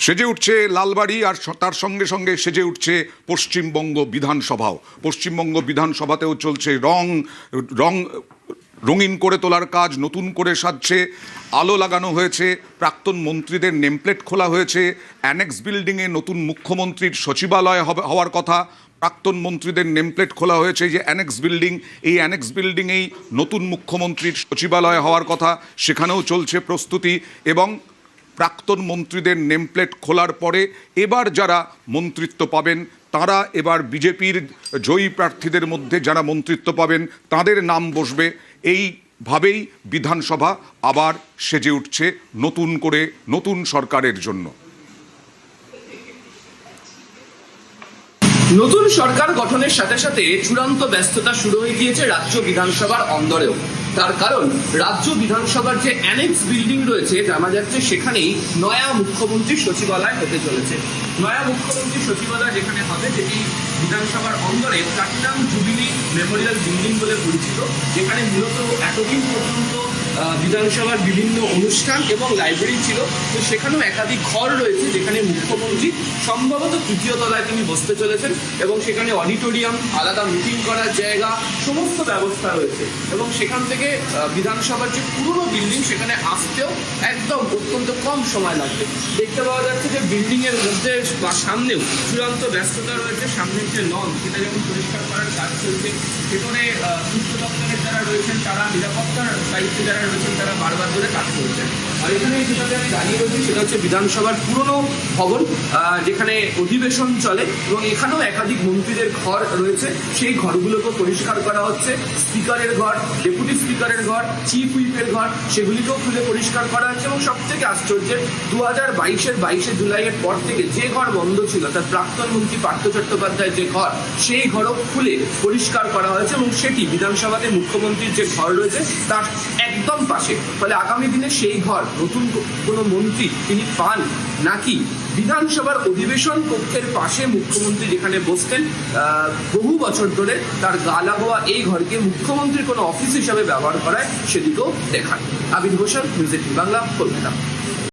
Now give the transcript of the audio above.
সেজে উঠছে লালবাড়ি, আর তার সঙ্গে সঙ্গে সেজে উঠছে পশ্চিমবঙ্গ বিধানসভাও। পশ্চিমবঙ্গ বিধানসভাতেও চলছে রঙিন করে তোলার কাজ, নতুন করে সাজছে, আলো লাগানো হয়েছে, প্রাক্তন মন্ত্রীদের নেমপ্লেট খোলা হয়েছে, অ্যানেক্স বিল্ডিংয়ে নতুন মুখ্যমন্ত্রীর সচিবালয় হওয়ার কথা, প্রাক্তন মন্ত্রীদের নেমপ্লেট খোলা হয়েছে। যে অ্যানেক্স বিল্ডিং, এই অ্যানেক্স বিল্ডিংয়েই নতুন মুখ্যমন্ত্রীর সচিবালয় হওয়ার কথা, সেখানেও চলছে প্রস্তুতি। এবং প্রাক্তন মন্ত্রীদের নেমপ্লেট খোলার পরে এবার যারা মন্ত্রিত্ব পাবেন, তারা এবার বিজেপির জয়ী প্রার্থীদের মধ্যে যারা মন্ত্রিত্ব পাবেন তাদের নাম বসবে। এইভাবেই বিধানসভা আবার সেজে উঠছে নতুন করে নতুন সরকারের জন্য। নতুন সরকার গঠনের সাথে সাথে চূড়ান্ত ব্যস্ততা শুরু হয়ে গিয়েছে রাজ্য বিধানসভার অন্দরেও। তার কারণ রাজ্য বিধানসভার যে অ্যানেক্স বিল্ডিং রয়েছে, জানা যাচ্ছে সেখানেই নয়া মুখ্যমন্ত্রী সচিবালয় হতে চলেছে। নয়া মুখ্যমন্ত্রী সচিবালয় যেখানে হবে, যেটি বিধানসভার অন্দরে প্লাটিনাম জুবিলি মেমোরিয়াল বিল্ডিং বলে পরিচিত, যেখানে মূলত এতদিন পর্যন্ত বিধানসভার বিভিন্ন অনুষ্ঠান এবং লাইব্রেরি ছিল। তো সেখানেও একাধিক ঘর রয়েছে যেখানে মুখ্যমন্ত্রী সম্ভবত তৃতীয় তলায় তিনি বসতে চলেছেন, এবং সেখানে অডিটোরিয়াম, আলাদা মিটিং করার জায়গা, সমস্ত ব্যবস্থা রয়েছে। এবং সেখান থেকে বিধানসভার যে পুরনো বিল্ডিং, সেখানে আসতেও একদম অত্যন্ত কম সময় লাগবে। দেখতে পাওয়া যাচ্ছে যে বিল্ডিংয়ের মধ্যে বা সামনেও চূড়ান্ত ব্যস্ততা রয়েছে। সামনের যে লন, সেটা যেমন পরিষ্কার করার কাজ চলছে, সেখানে পূর্ত দপ্তরের যারা রয়েছেন, তারা নিরাপত্তার দায়িত্বে যারা রয়েছেন, তারা বারবার ধরে কাজ করছেন। আর এখানে যেটাতে আমি দাঁড়িয়ে রয়েছি সেটা হচ্ছে বিধানসভার পুরনো ভবন, যেখানে অধিবেশন চলে, এবং এখানেও একাধিক মন্ত্রীদের ঘর রয়েছে। সেই ঘরগুলোকেও পরিষ্কার করা হচ্ছে। স্পিকারের ঘর, ডেপুটি স্পিকারের ঘর, চিফ হুইপের ঘর, সেগুলিকেও খুলে পরিষ্কার করা হচ্ছে। এবং সব থেকে আশ্চর্যের, 2022-এর 22শে জুলাইয়ের পর থেকে যে ঘর বন্ধ ছিল, তার প্রাক্তন মন্ত্রী পার্থ চট্টোপাধ্যায়ের যে ঘর, সেই ঘরও খুলে পরিষ্কার করা হয়েছে। এবং সেটি বিধানসভাতে মুখ্যমন্ত্রীর যে ঘর রয়েছে তার একদম পাশে। ফলে আগামী দিনে সেই ঘর নতুন কোনো মন্ত্রী তিনি পান, নাকি বিধানসভার অধিবেশন কক্ষের পাশে মুখ্যমন্ত্রী যেখানে বসতেন বহু বছর ধরে, তার গা লাগোয়া এই ঘরকে মুখ্যমন্ত্রীর কোনো অফিস হিসাবে ব্যবহার করায়, সেদিকেও দেখান। আবির হোসেন, নিউজ 18 বাংলা, কলকাতা।